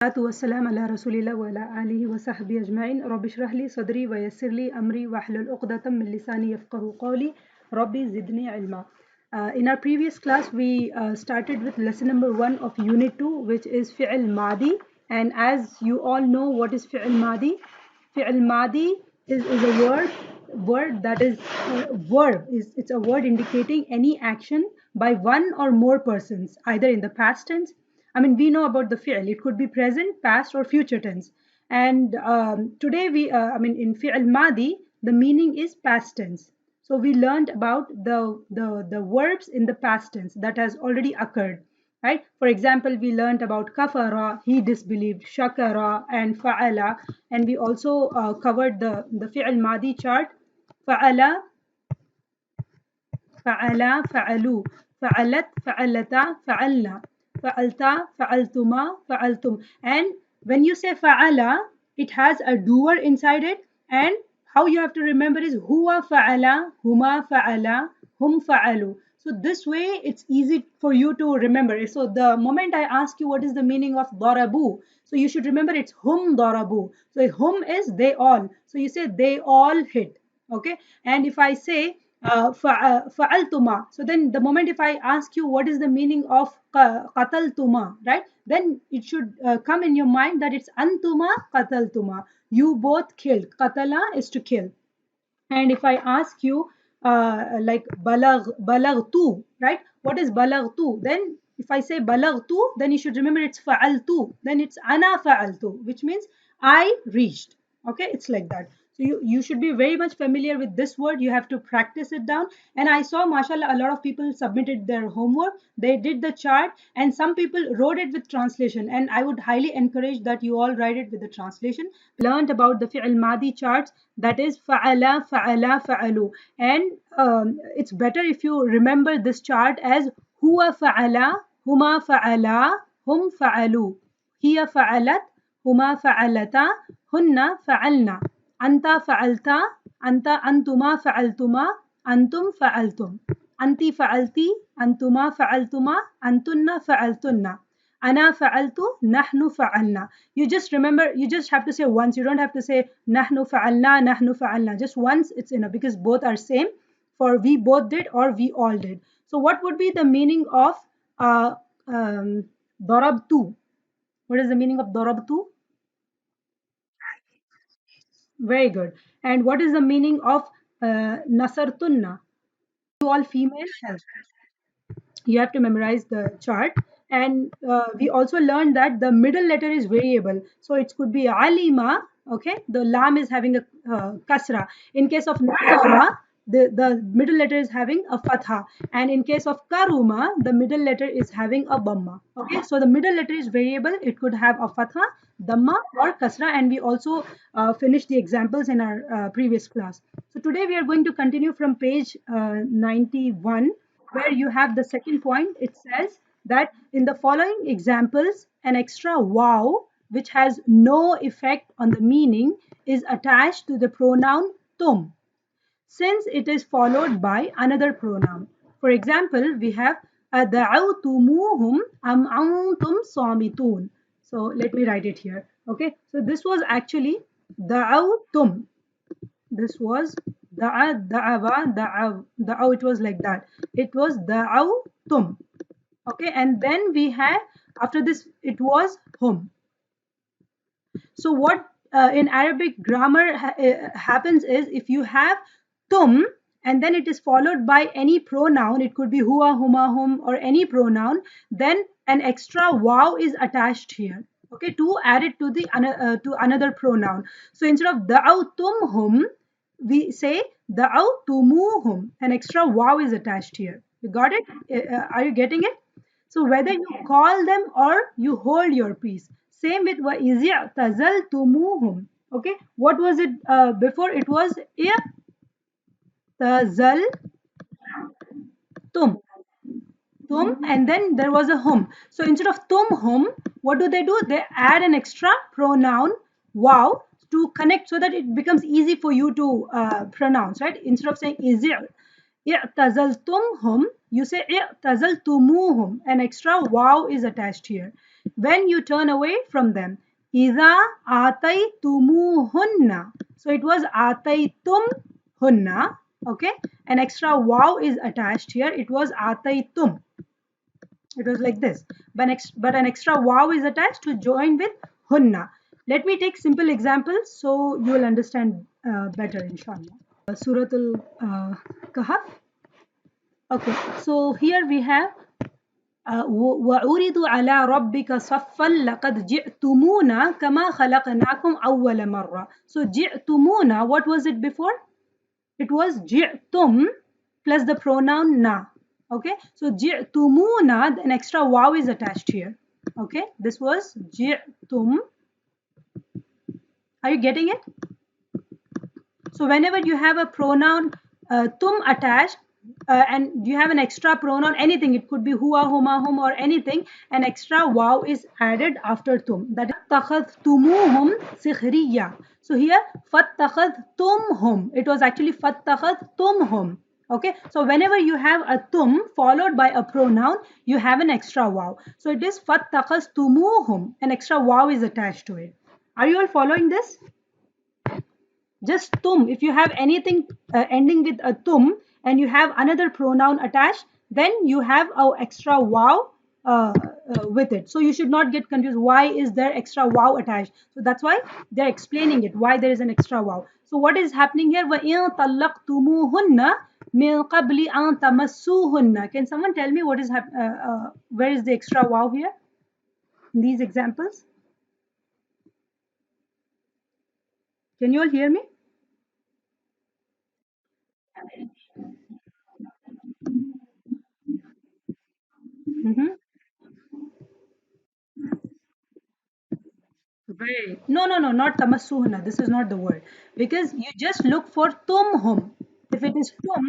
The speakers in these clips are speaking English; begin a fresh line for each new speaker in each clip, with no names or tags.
salatu wassalam ala rasulillah wa ala alihi wa sahbihi ajma'in. Rabbi shrah li sadri wa yassir li amri wahlul uqdatam min lisani yafqahu qawli. Rabbi zidni ilma. In our previous class, we started with lesson number 1 of Unit 2, which is Fil Madi. And as you all know, what is Fil Madi? Fil Madi is a word that is verb. It's a word indicating any action by one or more persons, either in the past tense. I mean, we know about the fi'l. It could be present, past, or future tense. And today in fi'l madi, the meaning is past tense. So we learned about the verbs in the past tense that has already occurred, right? For example, we learned about kafara, he disbelieved, shakara, and fa'ala. And we also covered the fi'l madi chart, fa'ala, فعلا فعلوا فعلت فعلتا فعلنا فعلتا فعلتما فعلتم. And when you say fa'ala, it has a doer inside it, and how you have to remember is huwa fa'ala, huma fa'ala, hum fa'alu. So this way it's easy for you to remember. So the moment I ask you what is the meaning of darabu, so you should remember it's hum darabu. So hum is they all, so you say they all hit. Okay, and if I say fa'altuma, so then the moment if I ask you what is the meaning of qataltuma, right, then it should come in your mind that it's antuma qataltuma, you both killed. Qatala is to kill. And if I ask you like balagtu, right, what is balagtu, then if I say balagtu, then you should remember it's fa'altu, then it's ana fa'altu, which means I reached. Okay, it's like that. So you should be very much familiar with this word. You have to practice it down. And I saw, mashallah, a lot of people submitted their homework. They did the chart, and some people wrote it with translation. And I would highly encourage that you all write it with the translation. Learned about the fi'l madi charts, that is fa'ala, fa'ala, fa'alu. And it's better if you remember this chart as huwa fa'ala, huma fa'ala, hum fa'alu, hiya fa'alat, huma fa'alata, hunna fa'alna, anta fa'alta, anta antuma fa'altuma, antum fa'altum, anti fa'alti, antuma fa'altuma, antunna fa'altunna, ana fa'altu, nahnu fa'alna. You just remember, you just have to say once. You don't have to say nahnu fa'alna, nahnu fa'alna. Just once, it's enough, because both are same for we both did or we all did. So what would be the meaning of uh, um, darabtu? What is the meaning of darabtu? Very good. And what is the meaning of nasartunna? You all female health. You have to memorize the chart. And we also learned that the middle letter is variable, so it could be alima. Okay, the lam is having a kasra. In case of nakara, the middle letter is having a fatha, and in case of karuma, the middle letter is having a dhamma. Okay, so the middle letter is variable. It could have a fatha, dhamma, or kasra, and we also finished the examples in our previous class. So today we are going to continue from page 91, where you have the second point. It says that in the following examples, an extra wow, which has no effect on the meaning, is attached to the pronoun tum, since it is followed by another pronoun. For example, we have ad'awtumuhum am antum samitun. So let me write it here. Okay, so this was actually da'awtum. This was da'aw, it was like that. It was da'awtum. Okay, and then we had, after this, it was hum. So what in Arabic grammar happens is, if you have tum and then it is followed by any pronoun, it could be huwa, huma, hum, or any pronoun, then an extra wow is attached here. Okay, to add it to the to another pronoun. So instead of da'awtumhum, we say da'awtumuhum. An extra wow is attached here. You got it? Are you getting it? So whether you call them or you hold your peace. Same with وَإِذِ اعْتَزَلْتُمُوهُمْ. Okay, what was it before? It was اعْتَزَلْتُمْ, tum, and then there was a hum. So instead of tum hum, what do? They add an extra pronoun wow to connect, so that it becomes easy for you to pronounce, right? Instead of saying i'tazaltumhum, you say i'tazaltumuhum. An extra wow is attached here. when you turn away from them. إِذَا آتَيْتُمُوهُنَّ. So it was آتَيْتُمْ hunna. Okay, an extra wow is attached here. It was آتَيْتُم. It was like this, but an extra wow is attached to join with hunna. Let me take simple examples so you will understand better, inshallah. Suratul Kahf. Okay, so here we have وعرضوا على ربك صفا لقد جئتمونا كما خلقناكم أول مرة. So جئتمونا, what was it before? It was جئتم plus the pronoun na. Okay, so جئتمونا, an extra wow is attached here. Okay, this was جئتم. Are you getting it? So whenever you have a pronoun tum attached and you have an extra pronoun, anything, it could be huwa, huma, hum or anything, an extra wow is added after tum. That is fattakhadhtumuhum sikhriya. So here fattakhadhtumhum. It was actually fattakhadhtumhum. Okay, so whenever you have a tum followed by a pronoun, you have an extra wow. So it is fattakhadhtumuhum. An extra wow is attached to it. Are you all following this? Just tum. If you have anything ending with a tum and you have another pronoun attached, then you have a extra wow with it. So you should not get confused. Why is there extra wow attached? So that's why they're explaining it, why there is an extra wow. So what is happening here? وَإِن طَلَّقْتُمُوهُنَّ مِن قَبْلِ أَن تَمَسُّوهُنَّ. Can someone tell me what is where is the extra wow here in these examples? Can you all hear me? Mm-hmm. Right. No, no, no, not tamassuhna. This is not the word. Because you just look for tumhum. If it is tum,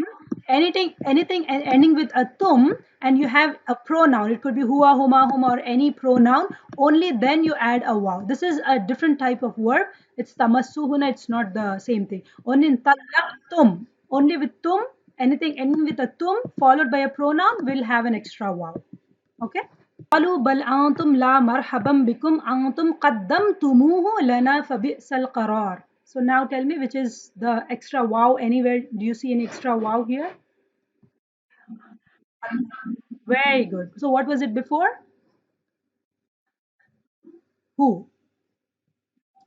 anything ending with a tum and you have a pronoun, it could be huwa, huma, hum or any pronoun, only then you add a wow. This is a different type of verb. It's tamassuhuna, it's not the same thing. Only in tum, only with tum, anything ending with a tum followed by a pronoun will have an extra wow. Okay? قالوا بل أنتم لا مرحبا بكم أنتم قدمتموه لنا فبئس القرار. So now tell me which is the extra wow anywhere. Do you see any extra wow here? Very good. So what was it before? Who?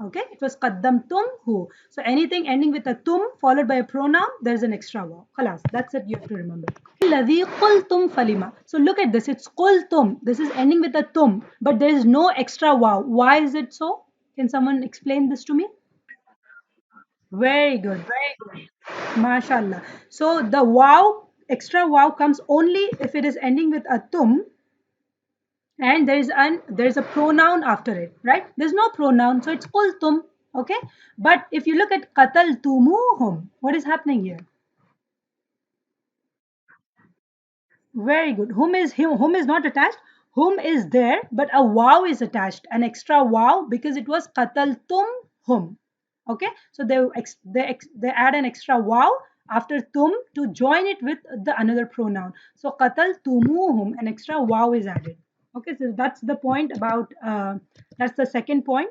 Okay, it was qaddamtum who. So anything ending with a tum followed by a pronoun, there's an extra wow. Khalas, that's it you have to remember. الذي قلتم falima. So look at this, it's qultum. This is ending with a tum, but there is no extra wow. Why is it so? Can someone explain this to me? Very good, very good. MashaAllah. So the wow, extra wow comes only if it is ending with a tum and there's a pronoun after it, right? There's no pronoun, so it's qultum. Okay, but if you look at qataltumuhum, what is happening here? Very good. Whom is not attached. Whom is there, but a wow is attached, an extra wow because it was qataltum hum. Okay, so they add an extra wow after tum to join it with the another pronoun. So qataltumuhum, an extra wow is added. Okay, so that's the point about that's the second point.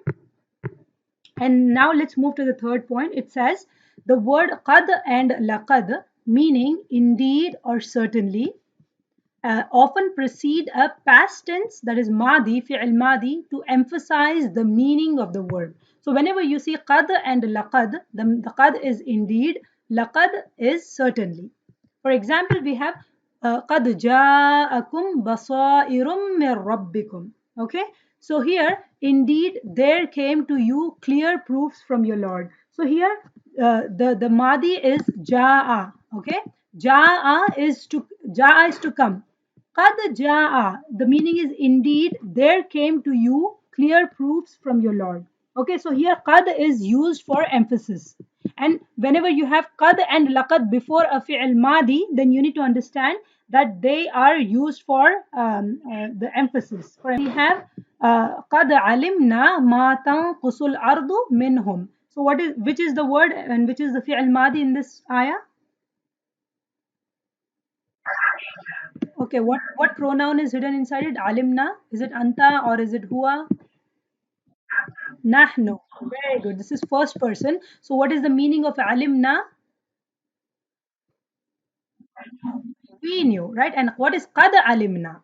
And now let's move to the third point. It says the word qad and laqad, meaning indeed or certainly, often precede a past tense, that is Madi, Fi'il Madi, to emphasize the meaning of the word. So whenever you see qad and laqad, the qad is indeed, laqad is certainly. For example, we have قَدْ جَاءَكُمْ بَصَائِرٌ مِّن رَبِّكُمْ. Okay, so here, indeed, there came to you clear proofs from your Lord. So here, the Madi is ja'a. Okay, ja'a is to come. Qad ja'a, the meaning is indeed there came to you clear proofs from your Lord. Okay, so here qad is used for emphasis. And whenever you have qad and laqad before a fi'l madi, then you need to understand that they are used for the emphasis. For we have qad alimna ma tanqusul ardu minhum. So which is the word and which is the fi'l madi in this ayah? Okay, what pronoun is hidden inside it? Alimna? Is it anta or is it huwa? Nahnu. Very good. This is first person. So what is the meaning of alimna? We knew, right? And what is qad alimna?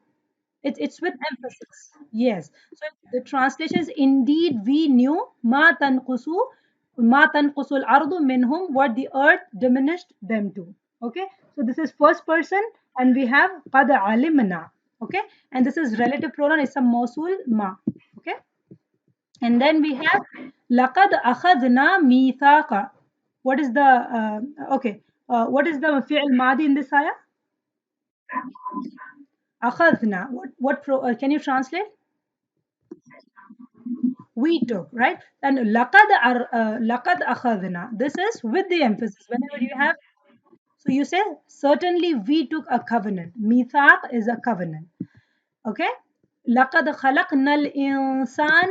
It's with emphasis. Yes. So the translation is indeed we knew ma tanqusu al-ardu minhum, what the earth diminished them to. Okay. So this is first person and we have qad alimna. Okay. And this is relative pronoun is a mausul ma. Okay. And then we have laqad akhadna mithaqa. What is the okay? What is the fi'l madi in this ayah? Akhadna. Can you translate? We took, right? And laqad akhadna. This is with the emphasis. Whenever you have, so you say certainly we took a covenant. Mithaq is a covenant. Okay? لقد خلقنا الإنسان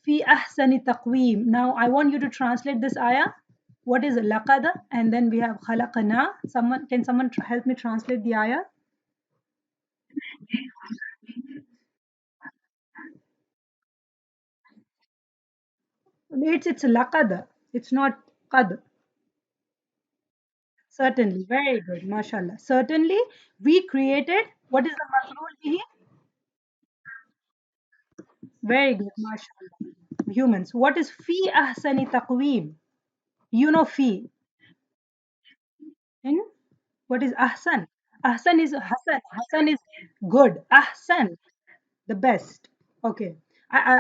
في أحسن تقويم. Now I want you to translate this ayah. What is لقد? And then we have خلقنا. Can someone help me translate the ayah? It's لقد. It's not قد. Certainly, very good, mashallah. Certainly, we created. What is the maf'ul bihi? Very good, mashallah. Humans. What is fi ahsani taqweem? You know fi. Hmm? What is ahsan? Ahsan is hasan. Hasan is good. Ahsan, the best. Okay.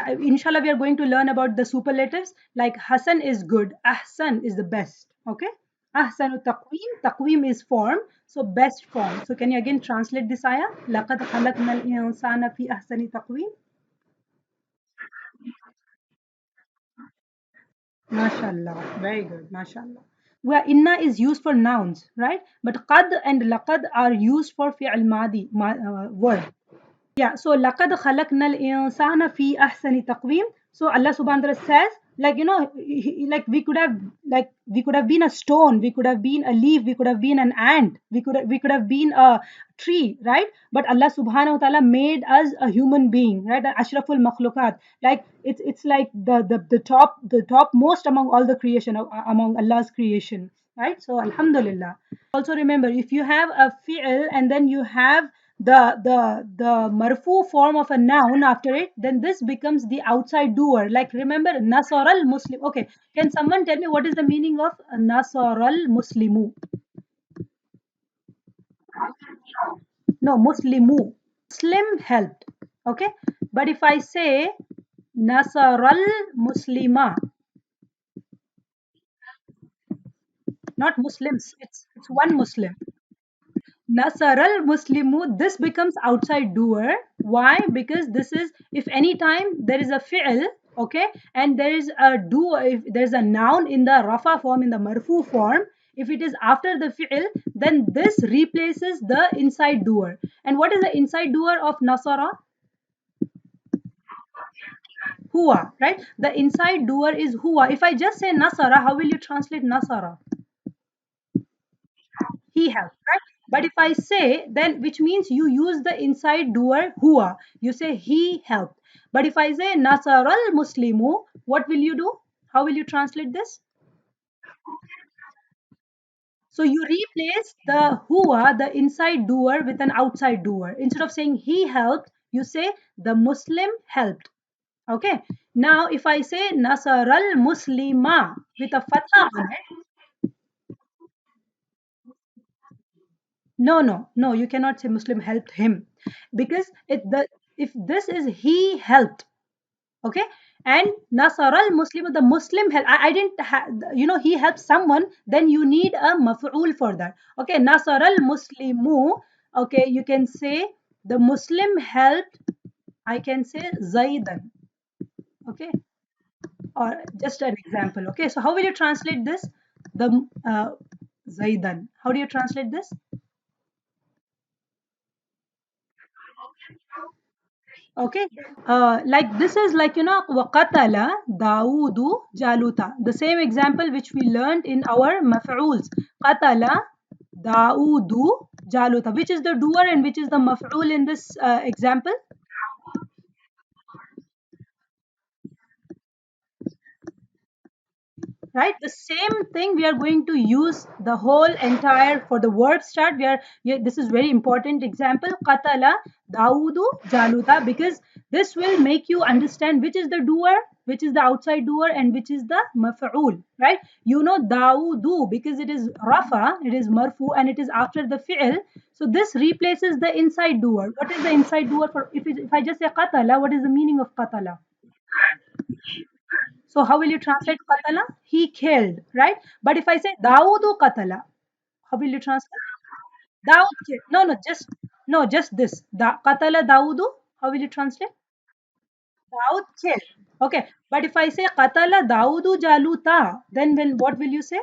Inshallah, we are going to learn about the superlatives. Like Hasan is good. Ahsan is the best. Okay. Ahsanu taqweem. Taqweem is form. So best form. So can you again translate this ayah? لَقَدْ خَلَقْنَا الْإِنسَانَ فِي أَحْسَنِ تَقْوِيمٍ. MashaAllah. Very good. MashaAllah. Where inna is used for nouns, right? But qad and laqad are used for fi'al madi, word. Yeah, so لَقَدْ خَلَقْنَا الْإِنسَانَ فِي أَحْسَنِ تَقْوِيمٍ. So Allah subhanahu wa ta'ala says, like, like we could have been a stone, we could have been a leaf, we could have been an ant, we could have been a tree, right? But Allah subhanahu wa ta'ala made us a human being, right? Ashraful makhlukat. Like it's like the top most among all the creation, among Allah's creation, right? So Alhamdulillah. Also remember, if you have a fi'l and then you have the marfu form of a noun after it, then this becomes the outside doer. Like remember nasar al muslim. Okay, can someone tell me what is the meaning of nasar al muslimu? No, muslimu. Muslim helped. Okay, but if I say nasar al muslima, not muslims, it's one muslim. Nasaral Muslimu, this becomes outside doer. Why? Because this is, if any time there is a fi'l, okay, and there is a doer, if there's a noun in the rafa form, in the marfu form, if it is after the fi'l, then this replaces the inside doer. And what is the inside doer of Nasara? Huwa, right? The inside doer is huwa. If I just say Nasara, how will you translate Nasara? He helped, right? But if I say, then which means you use the inside doer huwa. You say he helped. But if I say nasar al muslimu, what will you do? How will you translate this? So you replace the huwa, the inside doer, with an outside doer. Instead of saying he helped, you say the Muslim helped. Okay. Now if I say nasar al muslima with a fatha on it, no, you cannot say Muslim helped him, because if this is he helped, okay, and Nasar al Muslim, the Muslim help. I didn't he helped someone, then you need a maf'ul for that. Okay, Nasar al Muslimu. Okay, you can say the Muslim helped. I can say Zaidan. Okay, or just an example. Okay, so how will you translate this? The Zaidan. How do you translate this? Okay, like this is like وَقَتَلَ دَاوُودُ جَالُوتَ. The same example which we learned in our maf'uls. قَتَلَ دَاوُودُ Jaluta. Which is the doer and which is the maf'ul in this example? Right, the same thing we are going to use the whole entire for the word start. This is very important example, qatala daudu jaluta, because this will make you understand which is the doer, which is the outside doer, and which is the maf'ul, right? You know daudu because it is rafa, it is marfu, and it is after the fi'l. So this replaces the inside doer. What is the inside doer? For if I just say qatala, what is the meaning of qatala? So how will you translate qatala? He killed, right? But if I say Daudu qatala, how will you translate? Daud killed. No, just this. Qatala Daudu, how will you translate? Daud killed. Okay. But if I say qatala Daudu Jaluta, then what will you say?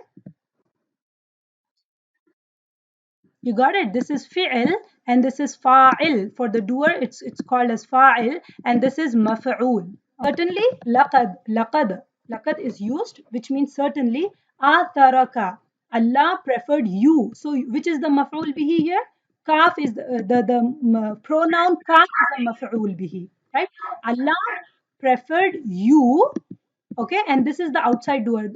You got it. This is fi'il and this is fa'il. For the doer, it's called as fa'il, and this is maf'ul. Certainly, laqad is used, which means certainly. Atharaka, Allah preferred you. So, which is the maf'ul bihi here? Kaf is the pronoun kaf is the maf'ul bihi, right? Allah preferred you. Okay, and this is the outside doer.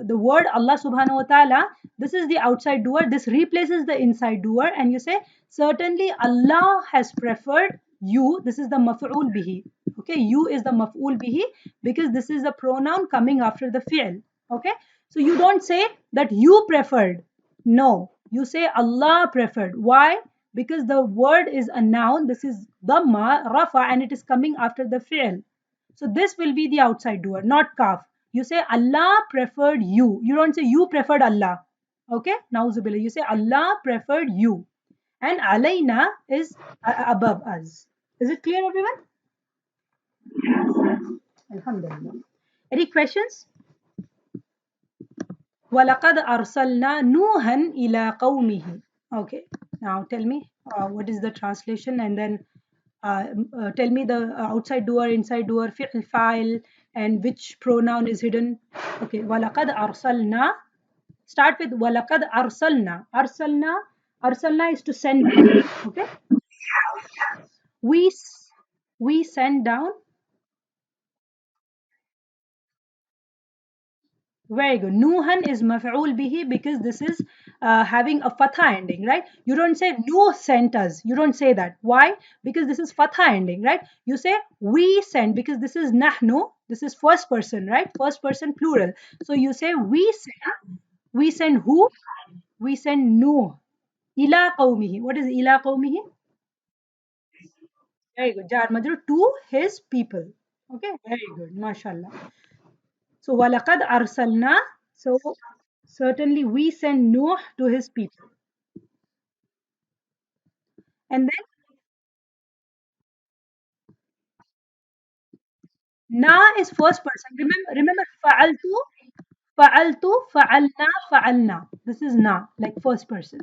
The word Allah subhanahu wa ta'ala, this is the outside doer. This replaces the inside doer, and you say certainly Allah has preferred you. This is the maf'ul bihi. Okay, you is the maf'ul bihi because this is a pronoun coming after the fi'l. Okay, so you don't say that you preferred. No, you say Allah preferred. Why? Because the word is a noun. This is dhamma rafa, and it is coming after the fi'l. So this will be the outside doer, not kaf. You say Allah preferred you. You don't say you preferred Allah. Okay? Nauzubillah. You say Allah preferred you. And alayna is above us. Is it clear, everyone? Alhamdulillah. Any questions? وَلَقَدْ أَرْسَلْنَا نُوحًا إِلَىٰ قَوْمِهِ. Okay. Now tell me what is the translation, and then tell me the outside doer, inside doer, fi'l, fa'il, and which pronoun is hidden. Okay, وَلَقَدْ أَرْسَلْنَا. Start with وَلَقَدْ أَرْسَلْنَا. Arsalna is to send. Okay, we we send down. Very good. Nuhan is maf'ul bihi because this is having a fatha ending, right? You don't say Nuh sent us. You don't say that. Why? Because this is fatha ending, right? You say we send because this is nahnu. This is first person, right? First person plural. So you say we send. We send who? We send Nuh. Ila qawmihi. What is ila qawmihi? Very good. Jar majrur to his people. Okay. Very good. MashaAllah. So walaqad arsalna. So certainly we send Noah to his people. And then na is first person. Remember fa'alna, fa'alna. This is na, like first person.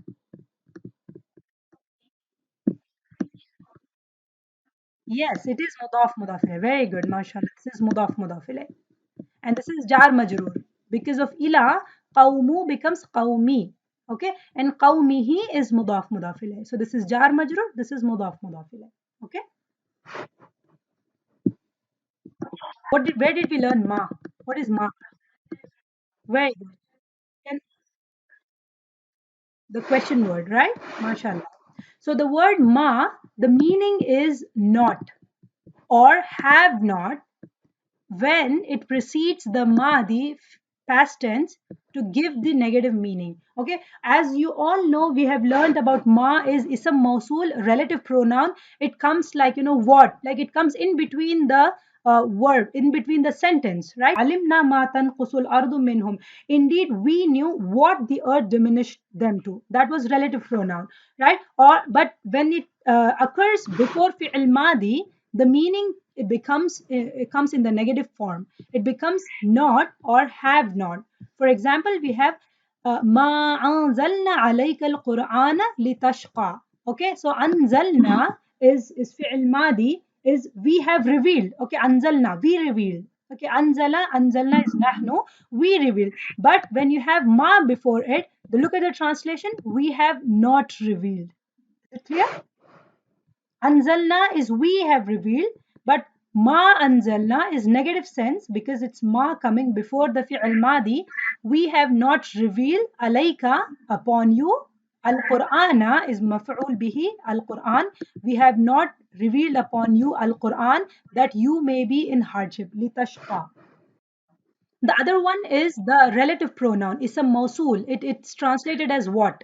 Yes, it is mudaf mudaf ilayh. Very good, mashallah. This is mudaf mudaf ilayh. And this is jar majroor. Because of ila, qawmu becomes qawmi. Okay, and qawmihi is mudaf mudaf ilayh. So this is jar majroor, this is mudaf mudaf ilayh. Okay. Where did we learn ma? What is ma? Very good. And the question word, right? MashaAllah. So the word ma, the meaning is not or have not when it precedes the Madi past tense to give the negative meaning. Okay, as you all know, we have learned about ma is ism mausul, relative pronoun. It comes like, what, like it comes in between the word, in between the sentence, right? Alimna ma tanqusul ardu minhum. Indeed, we knew what the earth diminished them to. That was relative pronoun, right? Or but when it occurs before fi'il madi, the meaning it comes in the negative form. It becomes not or have not. For example, we have ما أنزلنا عليك القرآن لتشقى. Okay, so أنزلنا is fi'il madi, is we have revealed. Okay, أنزلنا, we revealed. Okay, أنزلنا is نحن, we revealed. But when you have ma before it, look at the translation, we have not revealed. Is it clear? Anzalna is we have revealed, but ma anzalna is negative sense because it's ma coming before the fi'al madi. We have not revealed alayka upon you. Al Qur'ana is maf'ul bihi, Al Qur'an. We have not revealed upon you Al Qur'an that you may be in hardship. Litashqa. The other one is the relative pronoun. It's a mausul. It's translated as what?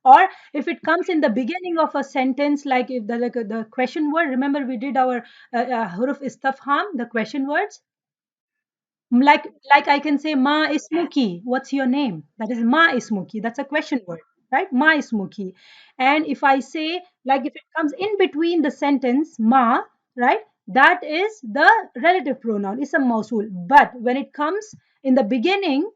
Or if it comes in the beginning of a sentence, like if the question word, remember we did our huruf istafham, the question words, like I can say ma ismuki, what's your name? That is ma ismuki, that's a question word, right? Ma ismuki. And if I say, like if it comes in between the sentence ma, right, that is the relative pronoun, it's a mausul. But when it comes in the beginning,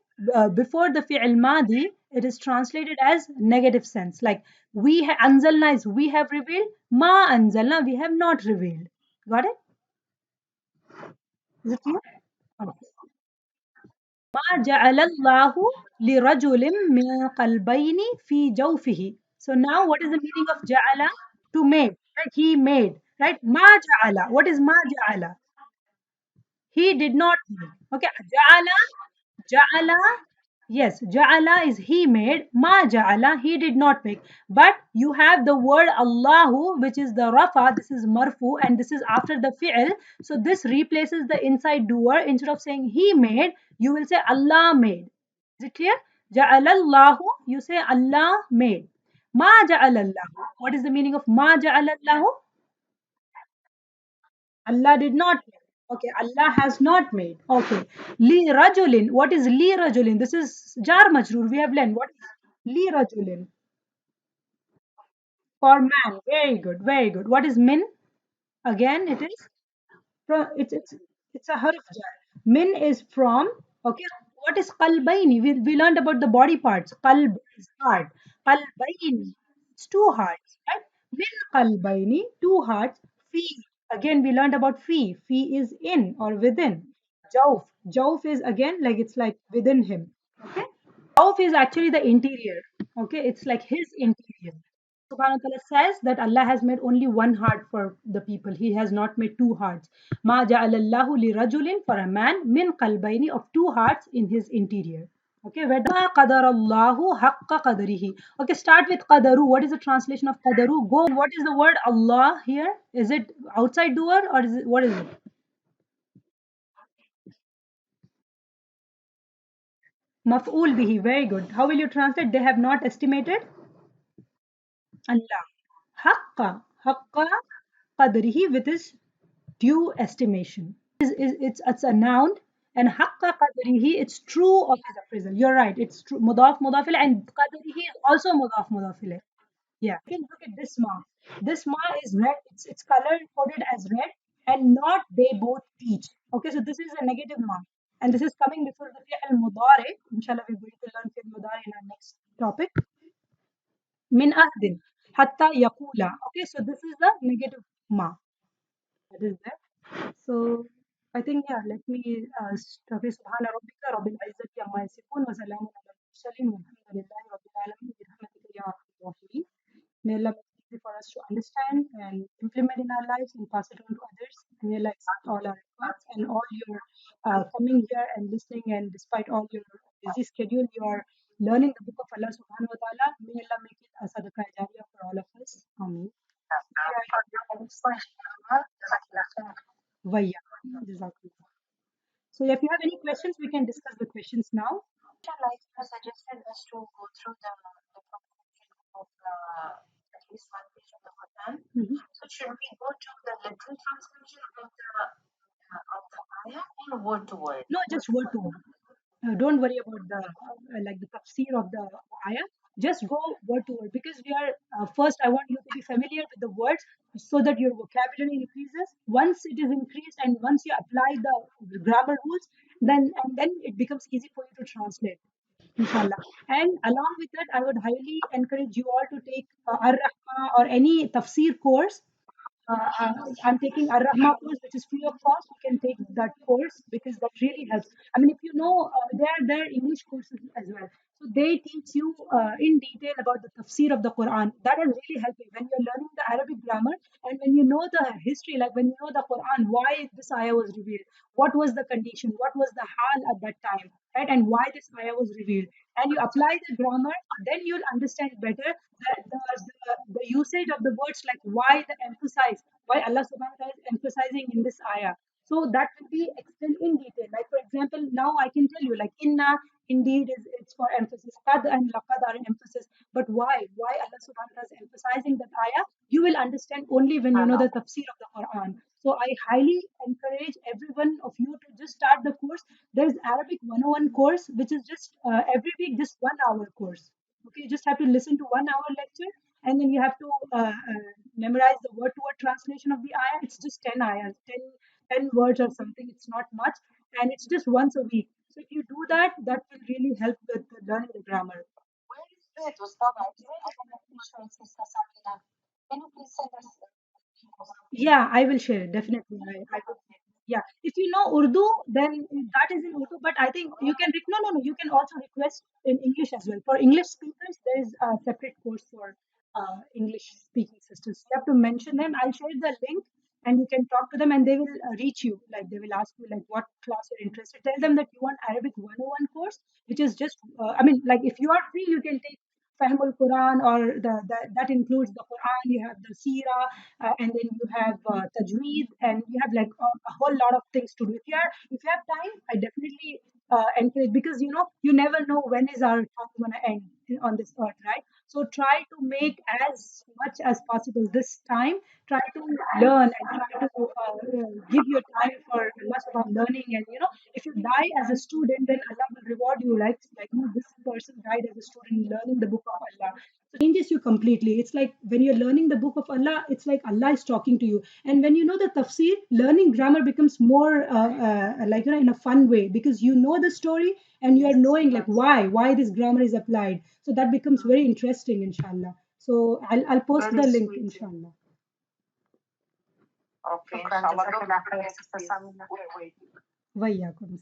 before the fi'l madi, it is translated as negative sense, like anzalna is we have revealed, ma anzalna we have not revealed. Got it? Is it clear? Okay. ما جعل الله لرجل من قلبين في جوفه. So now what is the meaning of جعل? To make, right? He made, right? ما جعل. What is ما جعل? He did not make. Okay, ja'ala, ja'ala, yes, ja'ala is he made, ma ja'ala, he did not make. But you have the word Allahu, which is the rafa, this is marfu, and this is after the fi'l. So this replaces the inside doer. Instead of saying he made, you will say Allah made. Is it clear? Ja'ala Allahu, you say Allah made. Ma ja'ala Allahu. What is the meaning of ma ja'ala Allahu? Allah did not make. Okay, Allah has not made. Okay. Li rajulin. What is li rajulin? This is jar majroor. We have learned. What is li rajulin? For man. Very good. Very good. What is min? Again, it is it's a harf jar. Min is from. Okay. What is qalbaini? We learned about the body parts. Qalb is heart. Qalbaini. It's two hearts, right? Min qalbaini, two hearts. Fi. Again, we learned about fi. Fi is in or within. Jauf. Jauf is again like it's like within him. Okay. Jauf is actually the interior. Okay. It's like his interior. Subhanahu wa ta'ala says that Allah has made only one heart for the people. He has not made two hearts. Ma ja'alallahu li rajulin, for a man, min qalbayni, of two hearts in his interior. Okay, where the qadarallahu haqqa qadarihi. Okay, start with qadaru. What is the translation of qadaru? Go. What is the word Allah here? Is it outside doer or is it what is it? Maf'ul bihi. Very good. How will you translate? They have not estimated Allah. Haqqa. Haqqa qadrihi, with his due estimation. It's a noun, and haqqa qadrihi, it's true of his appraisal. You're right. It's true. Mudaf mudaf ilayh, and qadrihi is also mudaf mudaf ilayh. Yeah. You can look at this ma. This ma is red. It's color coded as red, and not they both teach. Okay, so this is a negative ma, and this is coming before the fi'l mudari. Inshallah, we're going to learn fi'l mudari in our next topic. Min ahdin hatta yaqula. Okay, so this is the negative ma that is there. So I think, yeah, let me stop. Subhana rabbika rabbil izzati amma yasifun wa salamun ala al-mursalin walhamdulillahi rabbil alamin bi rahmatika ya arhamar rahimin. May Allah make it easy for us to understand and implement in our lives and pass it on to others. May Allah accept all our efforts and all your coming here and listening, and despite all your busy schedule, you are learning the book of Allah subhanahu wa ta'ala. May Allah make it a sadaqah jariyah for all of us. Ameen. Vaya. Jazakallah. So if you have any questions, we can discuss the questions now. Mhm. No, just word to word. Don't worry about the like the tafsir of the ayah. Just go word to word, because we are first. I want you to be familiar with the words so that your vocabulary increases. Once it is increased and once you apply the grammar rules, then it becomes easy for you to translate. Inshallah. And along with that, I would highly encourage you all to take Ar-Rahma or any tafsir course. uh, I'm taking a Rahma course, which is free of cost. You can take that course because that really helps. I mean, if you know, there are English courses as well. So So they teach you in detail about the tafsir of the Quran. That has really helped me when you're learning the Arabic grammar and when you know the history, like when you know the Quran, why this ayah was revealed, what was the condition, what was the hal at that time, right, and why this ayah was revealed, and you apply the grammar, then you'll understand better the usage of the words, like why the emphasize, why Allah subhanahu wa ta'ala is emphasizing in this ayah. So that will be explained in detail. Like for example, now I can tell you like inna indeed is it's for emphasis, qad and laqad are emphasis. But why? Why Allah subhanahu wa ta'ala is emphasizing that ayah? You will understand only when you know the tafsir of the Quran. So I highly encourage every one of you to just start the course. There is Arabic 101 course, which is just every week, just 1 hour course. Okay, you just have to listen to 1 hour lecture, and then you have to memorize the word to word translation of the ayah. It's just 10 ayahs, 10 words or something. It's not much, and it's just once a week. So if you do that, that will really help with learning the grammar. Yeah, I will share it definitely. I will. Yeah, if you know Urdu, then that is in Urdu. But I think you can no, no, no. You can also request in English as well. For English speakers, there is a separate course for English speaking sisters. You have to mention them. I'll share the link, and you can talk to them, and they will reach you. Like they will ask you like what class you're interested. Tell them that you want Arabic 101 course, which is just. I mean, like if you are free, you can take Fahmul Quran, or that includes the Quran. You have the Sira, and then you have Tajweed, and you have like a whole lot of things to do. If you have time, I definitely encourage, because you never know when is our time gonna end on this earth, right? So try to make as much as possible this time. Try to learn and try to give your time for lots of learning. And if you die as a student, then Allah will reward you. Like this person died as a student learning the book of Allah. So changes you completely. It's like when you're learning the book of Allah, it's like Allah is talking to you. And when you know the tafsir, learning grammar becomes more like in a fun way, because you know the story and you are knowing like why this grammar is applied. So that becomes very interesting, inshallah. So I'll post the link, inshallah. وإياكم.